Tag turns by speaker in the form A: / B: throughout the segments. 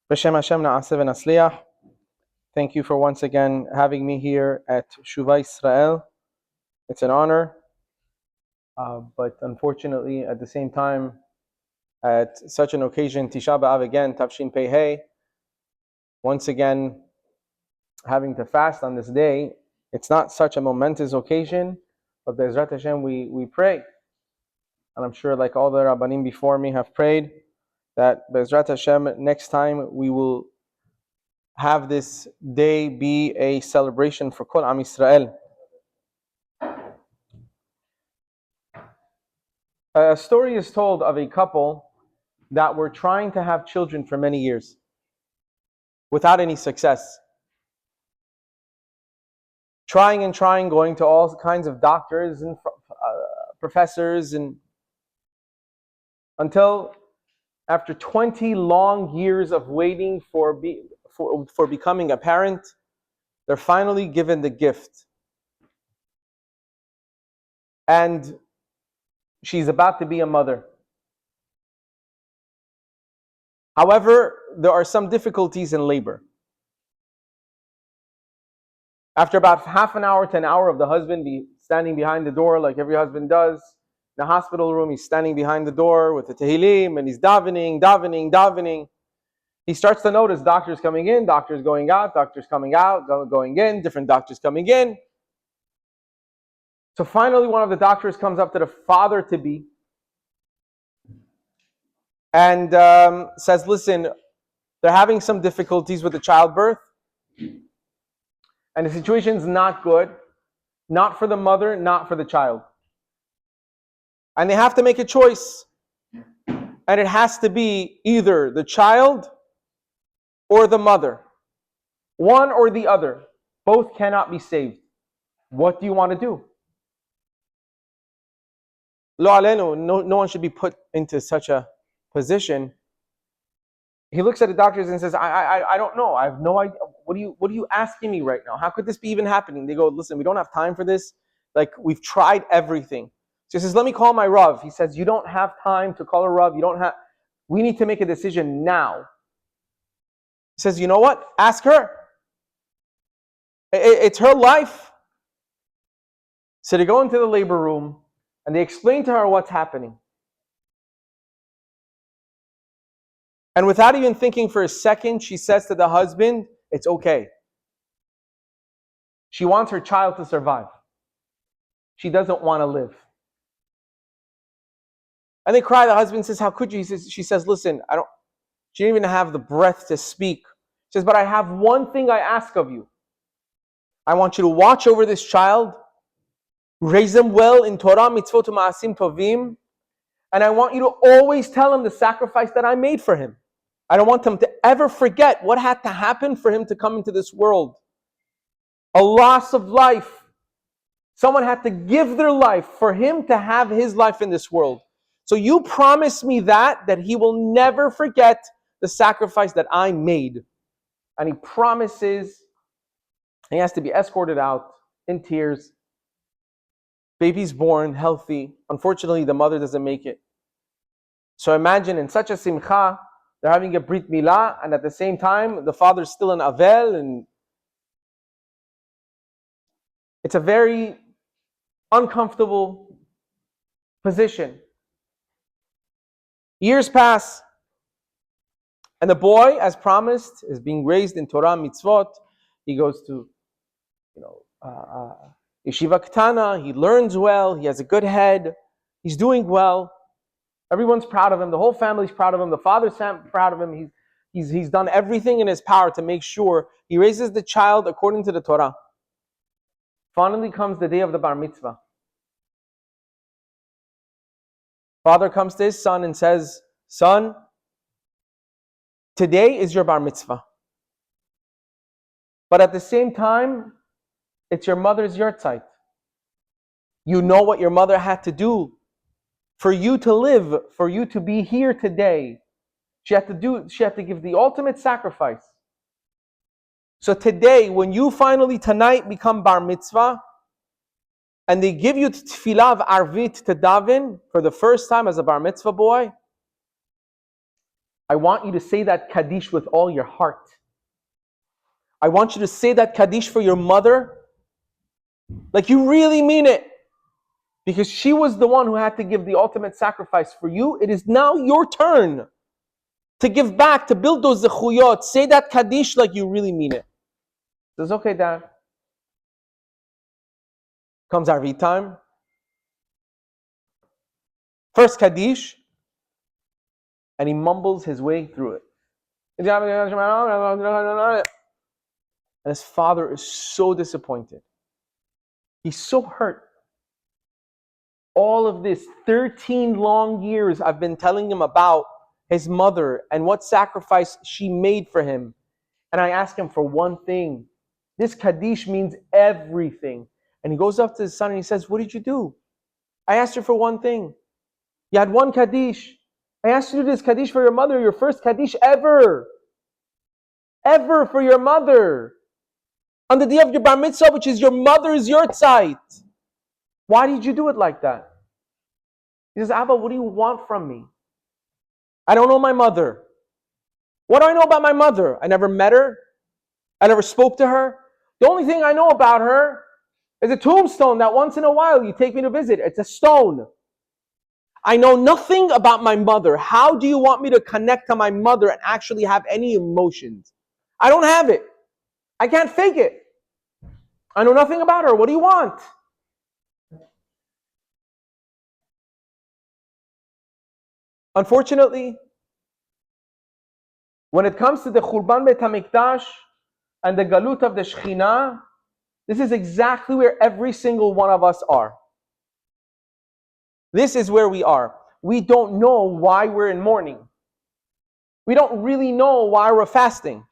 A: B'Shem Hashem na'aseh v'natzliach. Thank you for once again having me here at Shuvah Israel. It's an honor, but unfortunately, at the same time, at such an occasion, Tisha B'Av again, Tafshin Pei Hey, once again having to fast on this day. It's not such a momentous occasion, but Be'ezrat Hashem, we pray. And I'm sure, like all the Rabbanim before me have prayed, that Be'ezrat Hashem, next time we will have this day be a celebration for Kol Am Yisrael. A story is told of a couple that were trying to have children for many years without any success. Trying and trying, going to all kinds of doctors and professors, and until after 20 long years of waiting for becoming a parent, they're finally given the gift. And she's about to be a mother. However, there are some difficulties in labor. After about half an hour to an hour of the husband standing behind the door like every husband does, in the hospital room, he's standing behind the door with the tehillim and he's davening. He starts to notice doctors coming in, doctors going out, doctors coming out, going in, different doctors coming in. So finally, one of the doctors comes up to the father-to-be and says, listen, they're having some difficulties with the childbirth, and the situation's not good, not for the mother, not for the child. And they have to make a choice. And it has to be either the child or the mother. One or the other. Both cannot be saved. What do you want to do? Lo alenu, no one should be put into such a position. He looks at the doctors and says, I don't know. I have no idea. What are you asking me right now? How could this be even happening? They go, listen, we don't have time for this. Like, we've tried everything. So he says, let me call my Rav. He says, you don't have time to call a Rav. We need to make a decision now. He says, you know what? Ask her. It's her life. So they go into the labor room and they explain to her what's happening. And without even thinking for a second, she says to the husband, it's okay. She wants her child to survive. She doesn't want to live. And they cry. The husband says, how could you? She says, listen, she didn't even have the breath to speak. She says, but I have one thing I ask of you. I want you to watch over this child, raise them well in Torah, mitzvot, ma'asim tovim, and I want you to always tell him the sacrifice that I made for him. I don't want him to ever forget what had to happen for him to come into this world. A loss of life. Someone had to give their life for him to have his life in this world. So you promise me that he will never forget the sacrifice that I made. And he promises, he has to be escorted out in tears. Baby's born, healthy. Unfortunately, the mother doesn't make it. So imagine in such a simcha, they're having a brit milah, and at the same time, the father's still in avel, and it's a very uncomfortable position. Years pass, and the boy, as promised, is being raised in Torah mitzvot. He goes to, yeshiva ketana. He learns well. He has a good head. He's doing well. Everyone's proud of him. The whole family's proud of him. The father's proud of him. He's done everything in his power to make sure he raises the child according to the Torah. Finally comes the day of the bar mitzvah. Father comes to his son and says, son, today is your bar mitzvah. But at the same time, it's your mother's yahrzeit. You know what your mother had to do for you to live, for you to be here today. She had to give the ultimate sacrifice. So today, when you finally tonight become bar mitzvah, and they give you tefillah of arvit to daven for the first time as a bar mitzvah boy, I want you to say that Kaddish with all your heart. I want you to say that Kaddish for your mother like you really mean it. Because she was the one who had to give the ultimate sacrifice for you. It is now your turn to give back, to build those zechuyot. Say that Kaddish like you really mean it. Says, okay, Dad. Comes Arvit time. First Kaddish. And he mumbles his way through it. And his father is so disappointed. He's so hurt. All of this 13 long years I've been telling him about his mother and what sacrifice she made for him. And I ask him for one thing. This Kaddish means everything. And he goes up to his son and he says, what did you do? I asked you for one thing. You had one Kaddish. I asked you to do this Kaddish for your mother, your first Kaddish ever. Ever for your mother. On the day of your Bar Mitzvah, which is your mother's yahrzeit. Why did you do it like that? He says, Abba, what do you want from me? I don't know my mother. What do I know about my mother? I never met her. I never spoke to her. The only thing I know about her is a tombstone that once in a while you take me to visit. It's a stone. I know nothing about my mother. How do you want me to connect to my mother and actually have any emotions? I don't have it. I can't fake it. I know nothing about her. What do you want? Unfortunately, when it comes to the Churban Beit HaMikdash and the Galut of the Shekhinah, this is exactly where every single one of us are. This is where we are. We don't know why we're in mourning. We don't really know why we're fasting.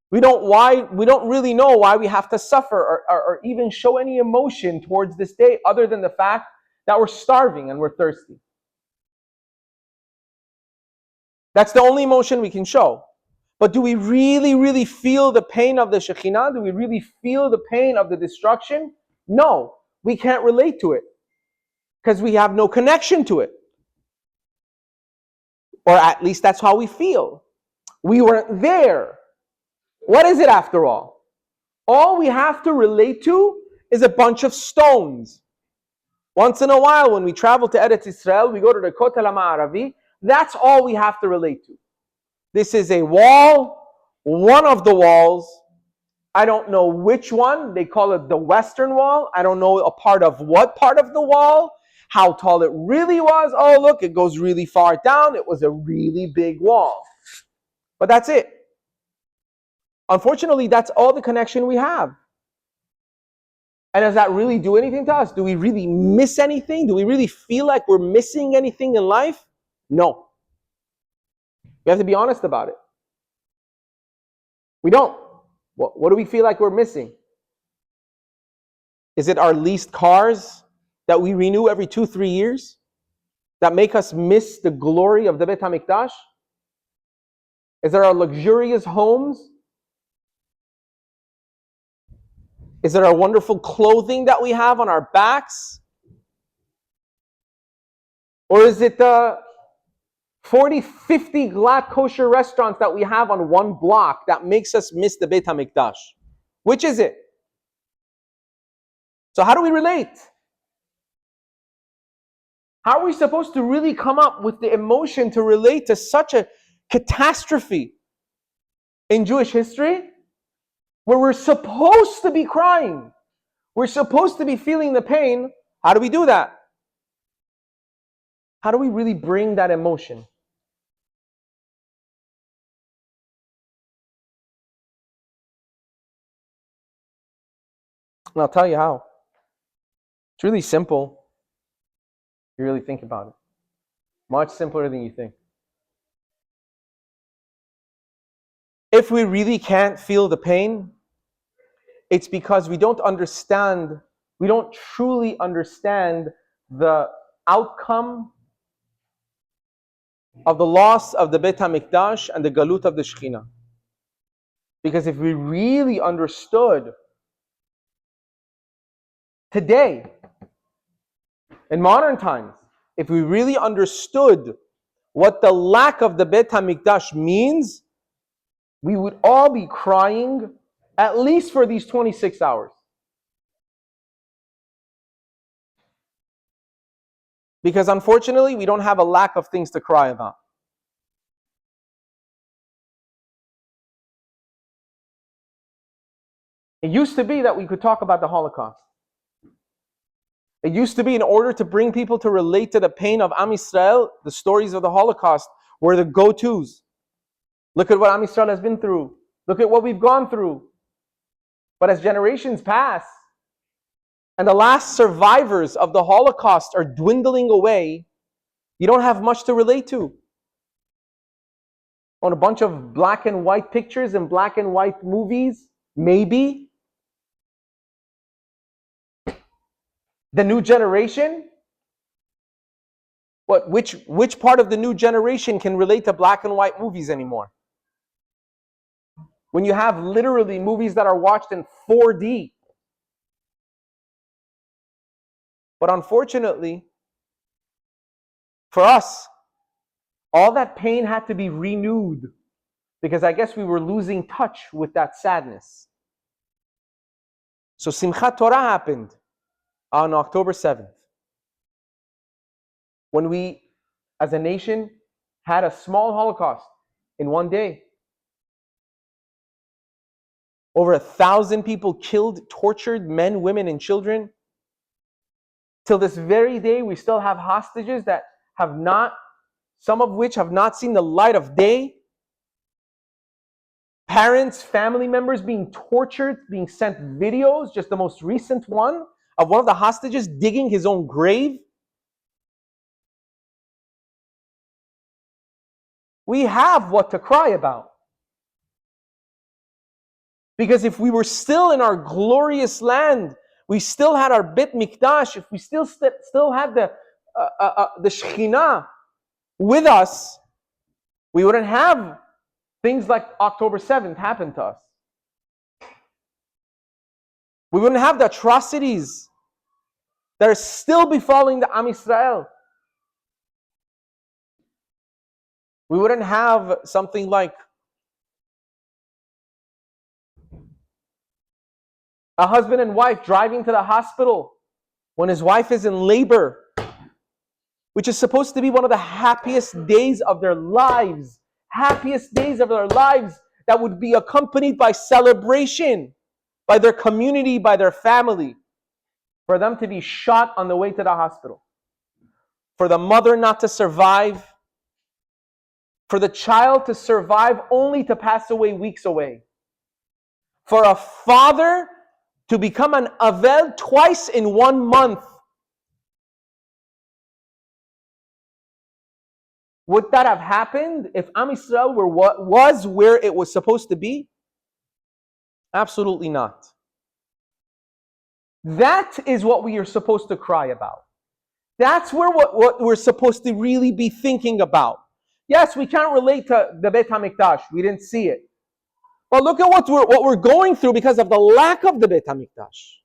A: We don't really know why we have to suffer or even show any emotion towards this day other than the fact that we're starving and we're thirsty. That's the only emotion we can show. But do we really, really feel the pain of the Shekhinah? Do we really feel the pain of the destruction? No, we can't relate to it because we have no connection to it. Or at least that's how we feel. We weren't there. What is it after all? All we have to relate to is a bunch of stones. Once in a while, when we travel to Eretz Israel, we go to the Kotel HaMa'aravi. That's all we have to relate to. This is a wall, one of the walls. I don't know which one. They call it the Western Wall. I don't know a part of what part of the wall, how tall it really was. Oh, look, it goes really far down. It was a really big wall. But that's it. Unfortunately, that's all the connection we have. And does that really do anything to us? Do we really miss anything? Do we really feel like we're missing anything in life? No. We have to be honest about it. We don't. What do we feel like we're missing? Is it our leased cars that we renew every 2-3 years that make us miss the glory of the Beit HaMikdash? Is it our luxurious homes? Is it our wonderful clothing that we have on our backs? Or is it the 40, 50 glatt kosher restaurants that we have on one block that makes us miss the Beit HaMikdash? Which is it? So how do we relate? How are we supposed to really come up with the emotion to relate to such a catastrophe in Jewish history where we're supposed to be crying? We're supposed to be feeling the pain. How do we do that? How do we really bring that emotion? And I'll tell you how. It's really simple if you really think about it. Much simpler than you think. If we really can't feel the pain, it's because we don't truly understand the outcome of the loss of the Beit HaMikdash and the Galut of the Shekhinah. Because if we really understood today, in modern times, if we really understood what the lack of the Beit HaMikdash means, we would all be crying at least for these 26 hours. Because unfortunately, we don't have a lack of things to cry about. It used to be that we could talk about the Holocaust. It used to be, in order to bring people to relate to the pain of Am Yisrael, the stories of the Holocaust were the go-tos. Look at what Am Yisrael has been through. Look at what we've gone through. But as generations pass, and the last survivors of the Holocaust are dwindling away, you don't have much to relate to. On a bunch of black and white pictures and black and white movies, maybe. The new generation? Which part of the new generation can relate to black and white movies anymore? When you have literally movies that are watched in 4D. But unfortunately, for us, all that pain had to be renewed, because I guess we were losing touch with that sadness. So Simchat Torah happened on October 7th. When we, as a nation, had a small Holocaust in one day. Over 1,000 people killed, tortured, men, women, and children. Till this very day, we still have hostages that have not, some of which have not seen the light of day. Parents, family members being tortured, being sent videos, just the most recent one, of one of the hostages digging his own grave. We have what to cry about. Because if we were still in our glorious land, we still had our Beit Mikdash, if we still had the Shekhinah with us, we wouldn't have things like October 7th happen to us. We wouldn't have the atrocities that are still befalling the Am Yisrael. We wouldn't have something like a husband and wife driving to the hospital when his wife is in labor, which is supposed to be one of the happiest days of their lives. Happiest days of their lives that would be accompanied by celebration, by their community, by their family. For them to be shot on the way to the hospital. For the mother not to survive. For the child to survive only to pass away weeks away. For a father to become an avel twice in 1 month. Would that have happened if Am Yisrael was where it was supposed to be? Absolutely not. That is what we are supposed to cry about. That's where what we're supposed to really be thinking about. Yes, we can't relate to the Beit HaMikdash. We didn't see it. But look at what we're going through because of the lack of the Beit HaMikdash.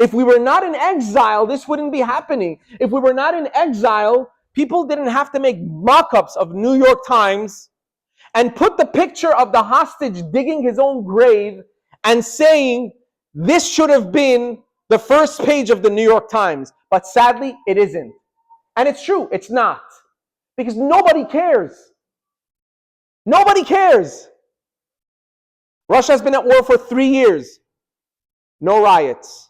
A: If we were not in exile, this wouldn't be happening. If we were not in exile, people didn't have to make mock-ups of New York Times and put the picture of the hostage digging his own grave and saying, this should have been the first page of the New York Times. But sadly, it isn't. And it's true, it's not. Because nobody cares. Nobody cares. Russia has been at war for 3 years. No riots.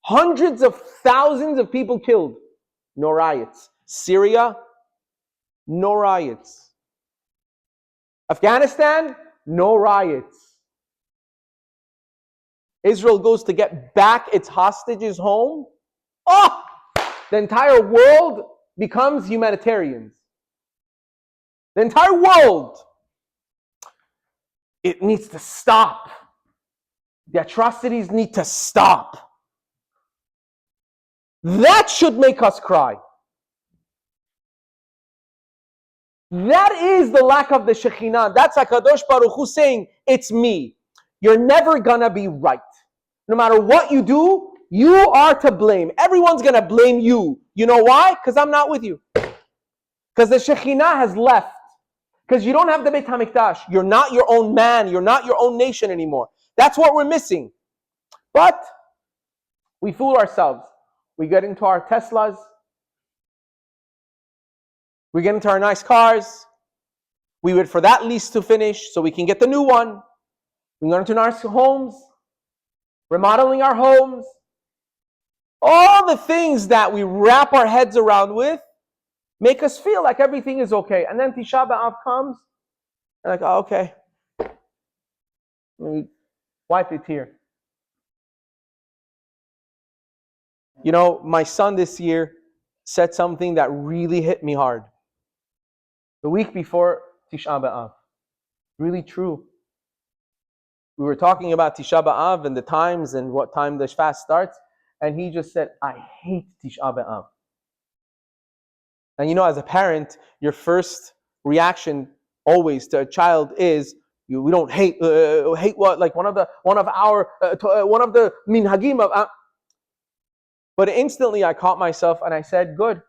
A: Hundreds of thousands of people killed. No riots. Syria, no riots. Afghanistan, no riots. Israel goes to get back its hostages home. Oh! The entire world becomes humanitarians. The entire world. It needs to stop. The atrocities need to stop. That should make us cry. That is the lack of the Shekhinah. That's HaKadosh Baruch Hu saying, it's me. You're never gonna be right. No matter what you do, you are to blame. Everyone's gonna blame you. You know why? Because I'm not with you. Because the Shekhinah has left. Because you don't have the Beit HaMikdash. You're not your own man. You're not your own nation anymore. That's what we're missing. But we fool ourselves. We get into our Teslas. We get into our nice cars. We wait for that lease to finish so we can get the new one. We go into our homes, remodeling our homes. All the things that we wrap our heads around with make us feel like everything is okay. And then Tisha B'Av comes, and like, oh, okay. Let me wipe a tear. You know, my son this year said something that really hit me hard. The week before Tisha B'Av. Really true. We were talking about Tisha B'Av and the times and what time the fast starts. And he just said, I hate Tisha B'Av. And you know, as a parent, your first reaction always to a child is, we don't hate what, like one of the minhagim of. But instantly I caught myself and I said, good.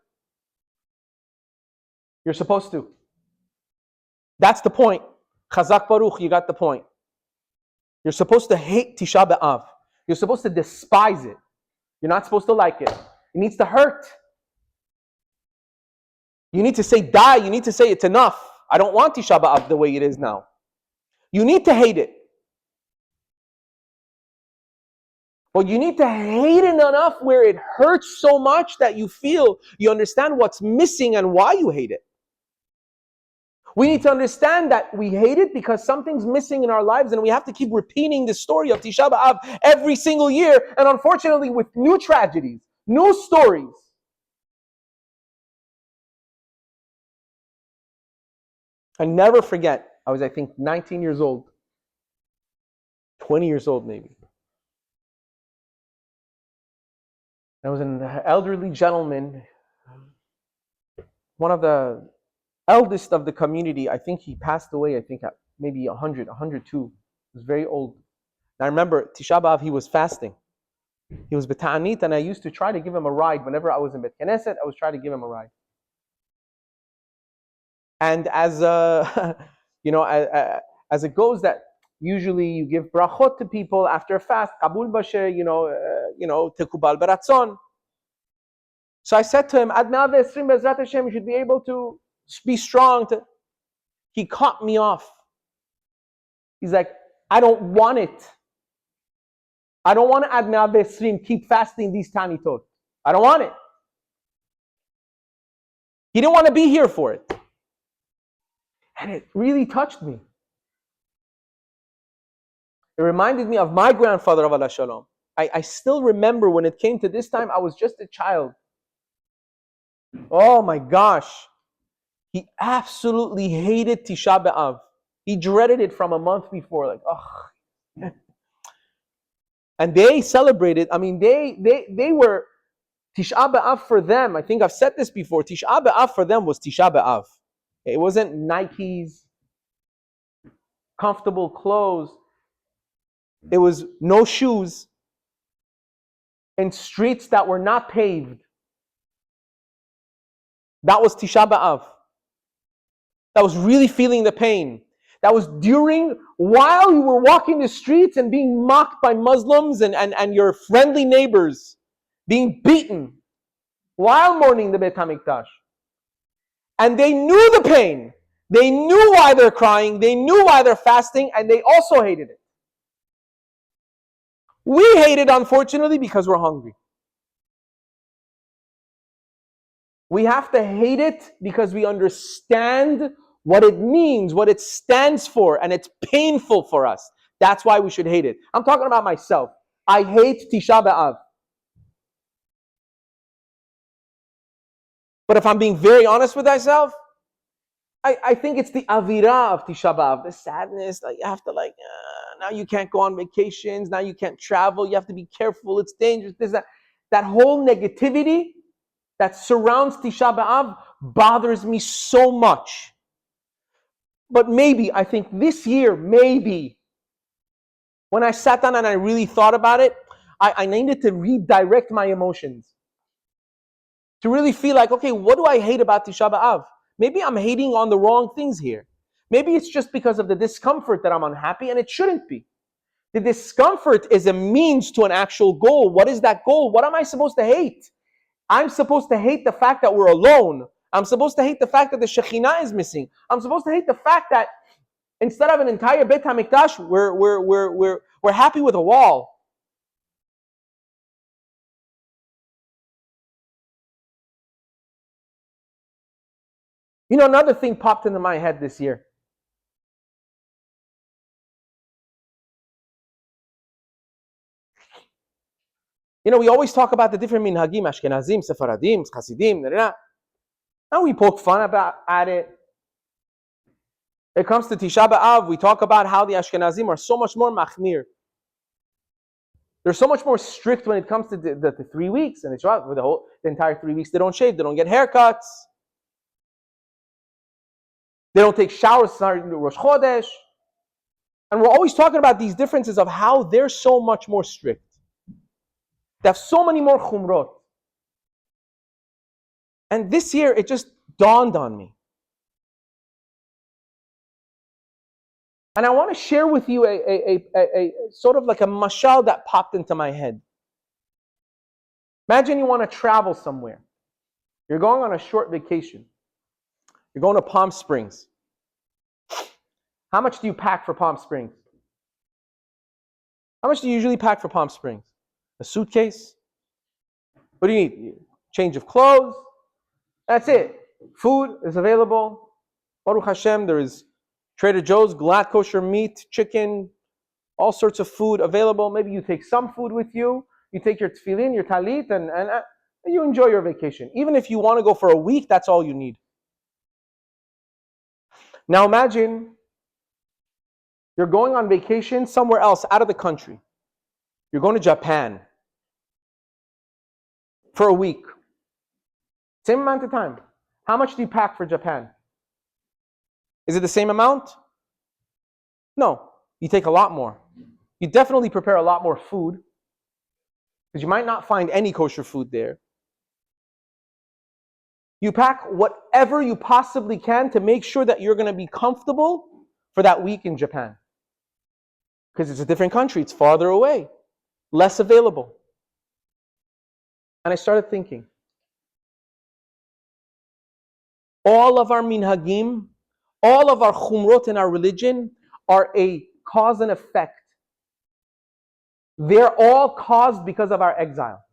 A: You're supposed to. That's the point. Chazak Baruch, you got the point. You're supposed to hate Tisha B'Av. You're supposed to despise it. You're not supposed to like it. It needs to hurt. You need to say, die. You need to say, it's enough. I don't want Tisha B'Av the way it is now. You need to hate it. But you need to hate it enough where it hurts so much that you feel, you understand what's missing and why you hate it. We need to understand that we hate it because something's missing in our lives, and we have to keep repeating the story of Tisha B'Av every single year, and unfortunately with new tragedies, new stories. I never forget, I was, I think, 19 years old, 20 years old maybe. There was an elderly gentleman, one of the eldest of the community. I think he passed away, I think at maybe 100, 102. He was very old. And I remember Tisha B'Av, he was fasting. He was B'ta'anit, and I used to try to give him a ride. Whenever I was in Bet Knesset, I was trying to give him a ride. And as as it goes, that usually you give brachot to people after a fast, kabul bashe, tekubal beratzon. So I said to him, Ad 120 Bezrat Hashem, you should be able to be strong. He cut me off. He's like, I don't want it. I don't want to Ad 120, keep fasting these tanitot. I don't want it. He didn't want to be here for it. And it really touched me. It reminded me of my grandfather, Rav Shalom. I still remember when it came to this time, I was just a child. Oh my gosh. He absolutely hated Tisha B'Av. He dreaded it from a month before. Like, oh. And they celebrated. I mean, they were Tisha B'Av for them. I think I've said this before. Tisha B'Av for them was Tisha B'Av. It wasn't Nikes, comfortable clothes. It was no shoes in streets that were not paved. That was Tisha B'Av. That was really feeling the pain. That was while you were walking the streets and being mocked by Muslims and your friendly neighbors, being beaten while mourning the Beit HaMikdash. And they knew the pain. They knew why they're crying. They knew why they're fasting, and they also hated it. We hate it, unfortunately, because we're hungry. We have to hate it because we understand what it means, what it stands for, and it's painful for us. That's why we should hate it. I'm talking about myself. I hate Tisha B'Av. But if I'm being very honest with myself, I think it's the avira of Tisha B'Av, the sadness. Like you have to now you can't go on vacations, now you can't travel, you have to be careful, it's dangerous, this, that whole negativity that surrounds Tisha B'Av bothers me so much. But maybe, I think this year, maybe, when I sat down and I really thought about it, I needed to redirect my emotions. To really feel like, okay, what do I hate about Tisha B'Av? maybe I'm hating on the wrong things here. Maybe it's just because of the discomfort that I'm unhappy, and it shouldn't be. The discomfort is a means to an actual goal. What is that goal? What am I supposed to hate? I'm supposed to hate the fact that we're alone. I'm supposed to hate the fact that the Shekhinah is missing. I'm supposed to hate the fact that instead of an entire Beit HaMikdash, we're happy with a wall. You know, another thing popped into my head this year. You know, we always talk about the different minhagim, Ashkenazim, Sephardim, Hasidim, and we poke fun at it. It comes to Tisha B'Av, we talk about how the Ashkenazim are so much more machmir. They're so much more strict when it comes to the 3 weeks, and it's right for the entire 3 weeks. They don't shave, they don't get haircuts, they don't take showers starting Rosh Chodesh, and we're always talking about these differences of how they're so much more strict. They have so many more chumrot. And this year, it just dawned on me. And I want to share with you a sort of like a mashal that popped into my head. Imagine you want to travel somewhere. You're going on a short vacation. You're going to Palm Springs. How much do you pack for Palm Springs? How much do you usually pack for Palm Springs? A suitcase? What do you need? Change of clothes? That's it. Food is available. Baruch Hashem, there is Trader Joe's, glad kosher meat, chicken, all sorts of food available. Maybe you take some food with you. You take your tefillin, your talit, and you enjoy your vacation. Even if you want to go for a week, that's all you need. Now imagine you're going on vacation somewhere else, out of the country. You're going to Japan for a week. Same amount of time. How much do you pack for Japan? Is it the same amount? No. You take a lot more. You definitely prepare a lot more food, because you might not find any kosher food there. You pack whatever you possibly can to make sure that you're going to be comfortable for that week in Japan. Because it's a different country, it's farther away, less available. And I started thinking, all of our minhagim, all of our chumrot in our religion are a cause and effect. They're all caused because of our exile.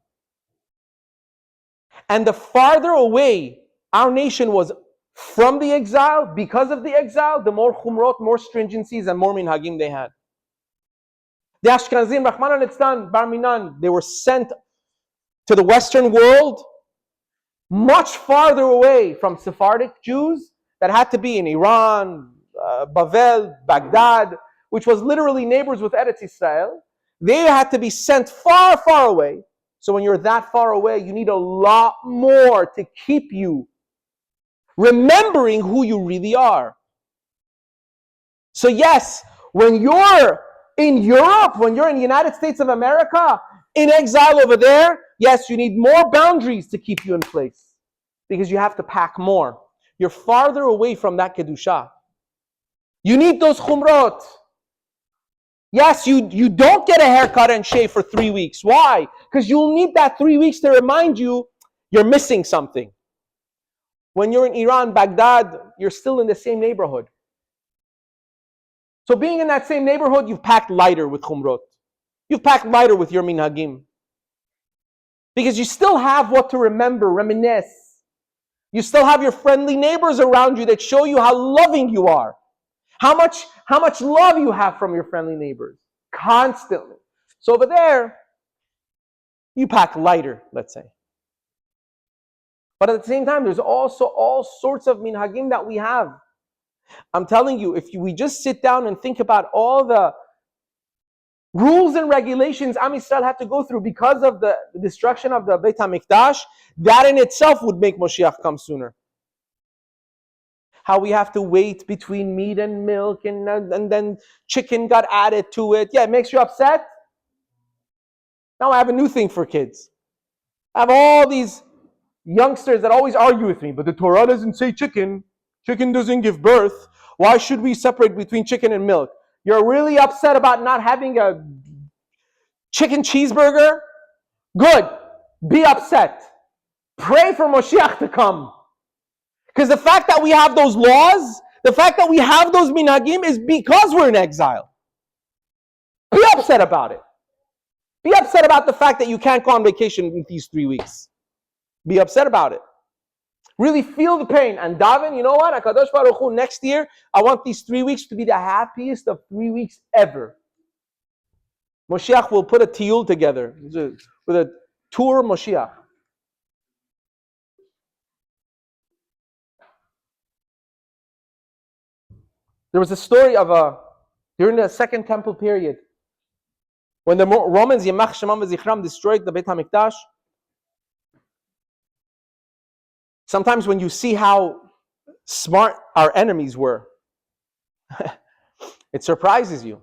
A: And the farther away our nation was from the exile, because of the exile, the more chumrot, more stringencies, and more minhagim they had. The Ashkenazim, Rahman al-Litzlan, Bar Minan, they were sent to the Western world much farther away from Sephardic Jews that had to be in Iran, Bavel, Baghdad, which was literally neighbors with Eretz Israel. They had to be sent far, far away. So when you're that far away, you need a lot more to keep you remembering who you really are. So yes, when you're in Europe, when you're in the United States of America, in exile over there, yes, you need more boundaries to keep you in place, because you have to pack more. You're farther away from that Kedusha. You need those chumrot. Yes, you don't get a haircut and shave for 3 weeks. Why? Because you'll need that 3 weeks to remind you you're missing something. When you're in Iran, Baghdad, you're still in the same neighborhood. So being in that same neighborhood, you've packed lighter with chumrot. You've packed lighter with your minhagim. Because you still have what to remember, reminisce. You still have your friendly neighbors around you that show you how loving you are. How much love you have from your friendly neighbors. Constantly. So over there, you pack lighter, let's say. But at the same time, there's also all sorts of minhagim that we have. I'm telling you, we just sit down and think about all the rules and regulations Am Yisrael had to go through because of the destruction of the Beit HaMikdash, that in itself would make Moshiach come sooner. How we have to wait between meat and milk, and then chicken got added to it. Yeah, it makes you upset. Now I have a new thing for kids. I have all these youngsters that always argue with me, but the Torah doesn't say chicken. Chicken doesn't give birth. Why should we separate between chicken and milk? You're really upset about not having a chicken cheeseburger? Good. Be upset. Pray for Moshiach to come. Because the fact that we have those laws, the fact that we have those minhagim is because we're in exile. Be upset about it. Be upset about the fact that you can't go on vacation in these 3 weeks. Be upset about it. Really feel the pain. And daven, you know what? HaKadosh Baruch Hu, next year, I want these 3 weeks to be the happiest of 3 weeks ever. Moshiach will put a tiyul together with a tour Moshiach. There was a story of during the Second Temple period, when the Romans, Yemach Shemam V'Zichram, destroyed the Beit HaMikdash. Sometimes when you see how smart our enemies were, it surprises you.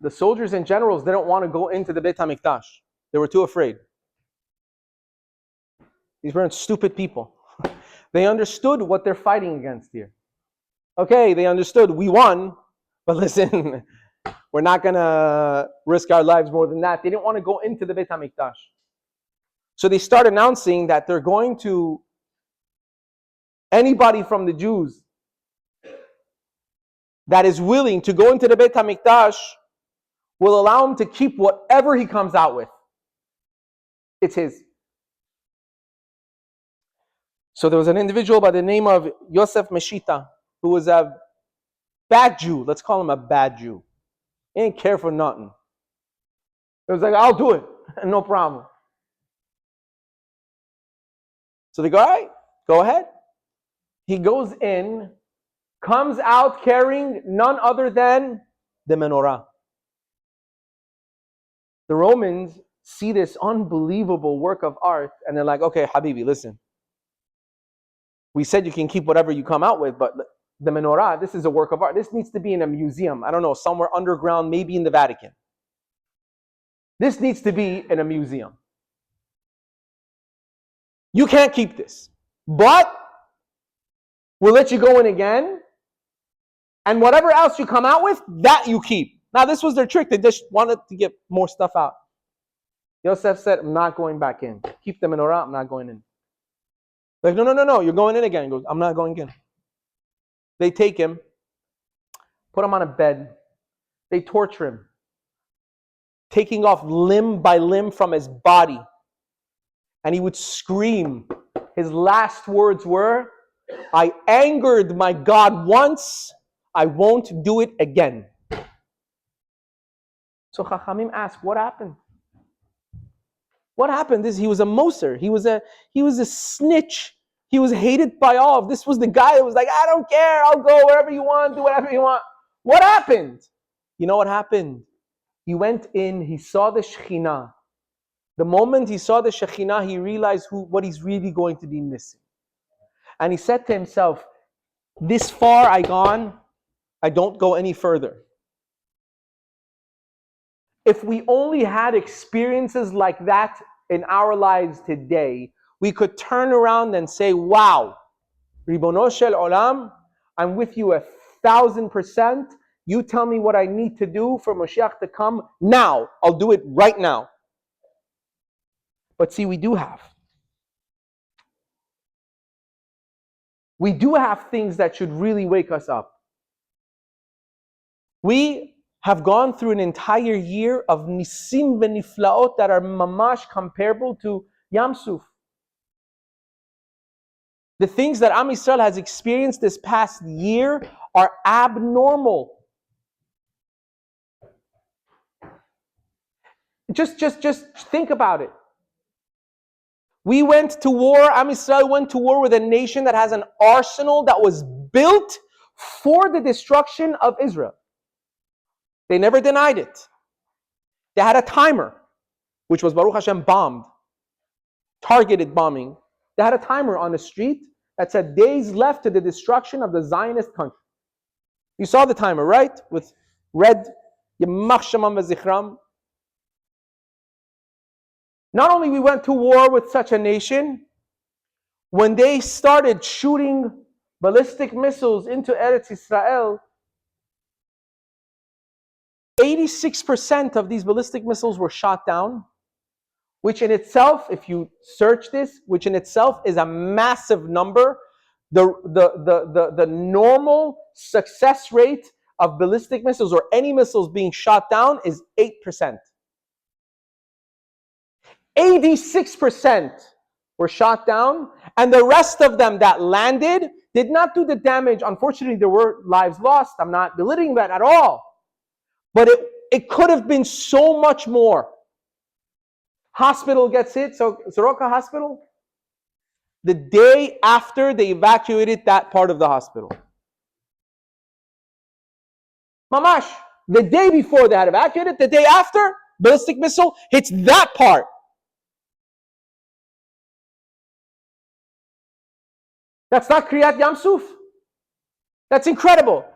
A: The soldiers and generals didn't want to go into the Beit HaMikdash. They were too afraid. These weren't stupid people. They understood what they're fighting against here. Okay, they understood we won, but listen, we're not going to risk our lives more than that. They didn't want to go into the Beit HaMikdash. So they start announcing that they're going to, anybody from the Jews that is willing to go into the Beit HaMikdash will allow him to keep whatever he comes out with. It's his. So there was an individual by the name of Yosef Meshita, who was a bad Jew. Let's call him a bad Jew. He didn't care for nothing. He was like, I'll do it. No problem. So they go, all right, go ahead. He goes in, comes out carrying none other than the menorah. The Romans see this unbelievable work of art, and they're like, okay, Habibi, listen. We said you can keep whatever you come out with, but the menorah, this is a work of art. This needs to be in a museum. I don't know, somewhere underground, maybe in the Vatican. This needs to be in a museum. You can't keep this. But we'll let you go in again. And whatever else you come out with, that you keep. Now, this was their trick. They just wanted to get more stuff out. Yosef said, I'm not going back in. Keep the menorah, I'm not going in. Like, no, you're going in again. He goes, I'm not going in. They take him, put him on a bed. They torture him, taking off limb by limb from his body. And he would scream. His last words were, I angered my God once, I won't do it again. So Chachamim asked, what happened? What happened? He was a moser. He was a snitch. He was hated by all. This was the guy that was like, I don't care, I'll go wherever you want, do whatever you want. What happened? You know what happened? He went in, he saw the Shekhinah. The moment he saw the Shekhinah, he realized what he's really going to be missing. And he said to himself, this far I gone, I don't go any further. If we only had experiences like that in our lives today, we could turn around and say, wow, Ribono Shel Olam, I'm with you 1,000%. You tell me what I need to do for Moshiach to come now. I'll do it right now. But see, we do have things that should really wake us up. We have gone through an entire year of nisim v'niflaot that are mamash comparable to Yam Suf. The things that Am Yisrael has experienced this past year are abnormal. Just think about it. We went to war, Am Yisrael went to war with a nation that has an arsenal that was built for the destruction of Israel. They never denied it. They had a timer, which was Baruch Hashem bombed, targeted bombing. They had a timer on the street that said days left to the destruction of the Zionist country. You saw the timer, right? With red, Yemach Shemam V'Zichram. Not only we went to war with such a nation, When they started shooting ballistic missiles into Eretz Israel, 86% of these ballistic missiles were shot down, which in itself, if you search this, which in itself is a massive number. The normal success rate of ballistic missiles or any missiles being shot down is 8%. 86% were shot down, and the rest of them that landed did not do the damage. Unfortunately, there were lives lost. I'm not belittling that at all. But it could have been so much more. Hospital gets hit, so Soroka Hospital, the day after they evacuated that part of the hospital. Mamash, the day before they had evacuated, the day after, ballistic missile hits that part. That's not Kriyat Yam Suf. That's incredible.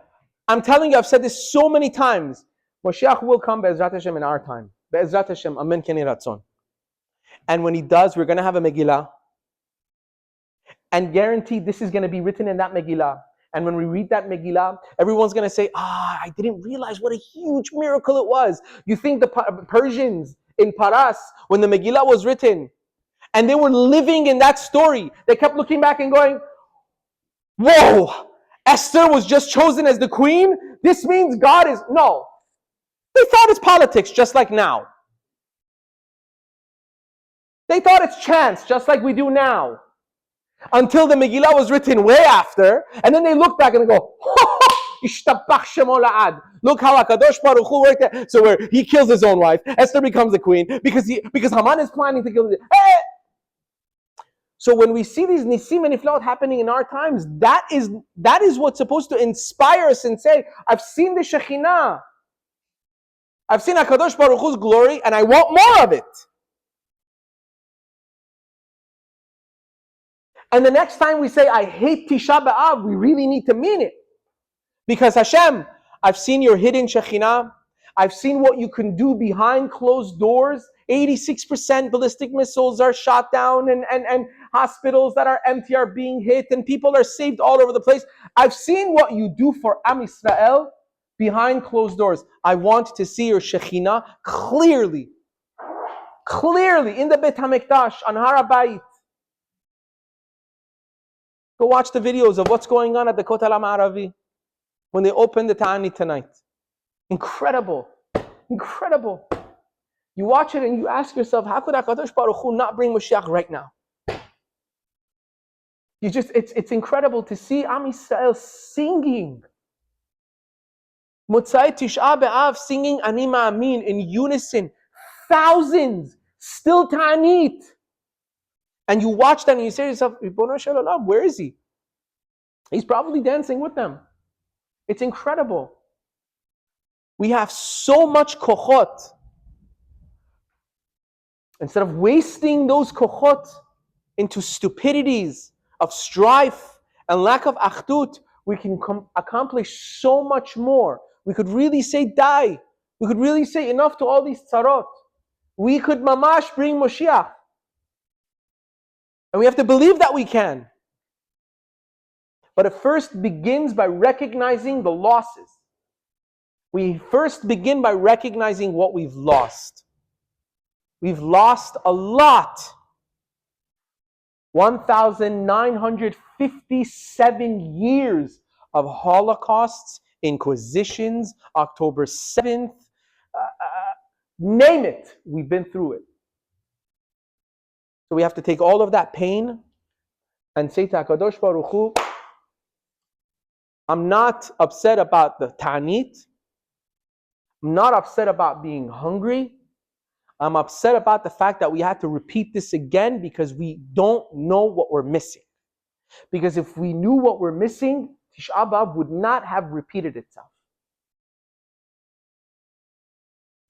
A: I'm telling you, I've said this so many times. Moshiach will come Be'ezrat Hashem in our time. Be'ezrat Hashem, Amen Keni Ratzon. And when he does, we're going to have a Megillah. And guaranteed this is going to be written in that Megillah. And when we read that Megillah, everyone's going to say, I didn't realize what a huge miracle it was. You think the Persians in Paras, when the Megillah was written, and they were living in that story, they kept looking back and going, whoa, Esther was just chosen as the queen? This means God is... No. They thought it's politics, just like now. They thought it's chance, just like we do now. Until the Megillah was written way after, and then they look back and they go, look how HaKadosh Baruch Hu worked there. So where he kills his own wife, Esther becomes the queen, because Haman is planning to kill his... Hey! So when we see these Nisim and Niflaot happening in our times, that is what's supposed to inspire us and say, I've seen the Shekhinah. I've seen HaKadosh Baruch Hu's glory, and I want more of it. And the next time we say, I hate Tisha B'Av, we really need to mean it. Because Hashem, I've seen your hidden Shekhinah. I've seen what you can do behind closed doors. 86% ballistic missiles are shot down, and hospitals that are empty are being hit, and people are saved all over the place. I've seen what you do for Am Yisrael behind closed doors. I want to see your Shekhinah clearly in the Beit HaMikdash, on Har HaBayit. Go watch the videos of what's going on at the Kotel HaMa'aravi when they open the Ta'anit tonight. Incredible. You watch it and you ask yourself, how could HaKadosh Baruch Hu not bring Mashiach right now? It's incredible to see Am Yisrael singing. Motzai Tisha B'Av singing Ani Ma'amin in unison. Thousands, still Ta'anit. And you watch that and you say to yourself, Ribono Shel Olam, where is he? He's probably dancing with them. It's incredible. We have so much kochot. Instead of wasting those kochot into stupidities of strife and lack of achdut, we can accomplish so much more. We could really say die. We could really say enough to all these tzarot. We could mamash bring Moshiach. And we have to believe that we can. But it first begins by recognizing the losses. We first begin by recognizing what we've lost. We've lost a lot. 1,957 years of holocausts, inquisitions, October 7th, name it, we've been through it. So we have to take all of that pain and say to HaKadosh Baruch Hu, I'm not upset about the ta'anit. I'm not upset about being hungry. I'm upset about the fact that we had to repeat this again because we don't know what we're missing. Because if we knew what we're missing, Tisha B'Av would not have repeated itself.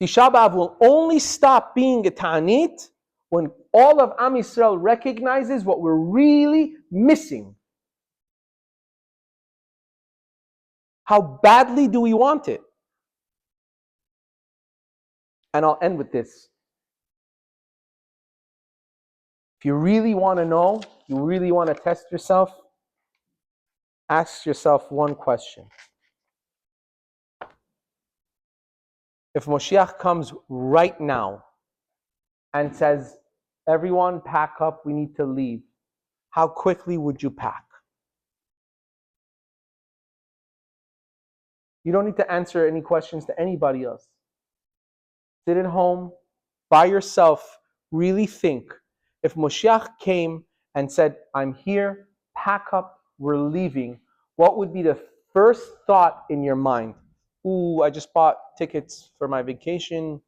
A: Tisha B'Av will only stop being a ta'anit when all of Am Yisrael recognizes what we're really missing. How badly do we want it? And I'll end with this. If you really want to know, you really want to test yourself, ask yourself one question. If Moshiach comes right now and says, everyone pack up, we need to leave, how quickly would you pack? You don't need to answer any questions to anybody else. Sit at home, by yourself, really think. If Moshiach came and said, I'm here, pack up, we're leaving, what would be the first thought in your mind? Ooh, I just bought tickets for my vacation.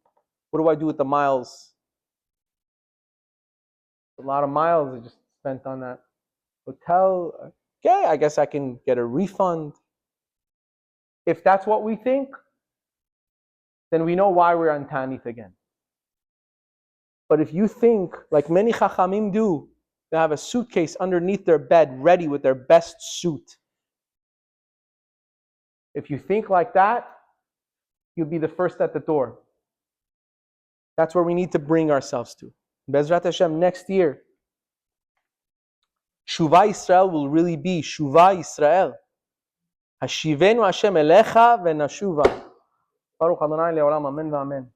A: What do I do with the miles? A lot of miles I just spent on that hotel. Okay, I guess I can get a refund. If that's what we think, then we know why we're on Ta'anit again. But if you think, like many Chachamim do, they have a suitcase underneath their bed ready with their best suit. If you think like that, you'll be the first at the door. That's where we need to bring ourselves to. Bezrat Hashem, next year, Shuvah Yisrael will really be Shuvah Yisrael. Hashivenu Hashem elecha v'nashuva. Baruch Adonai le'olam, amen v'amen.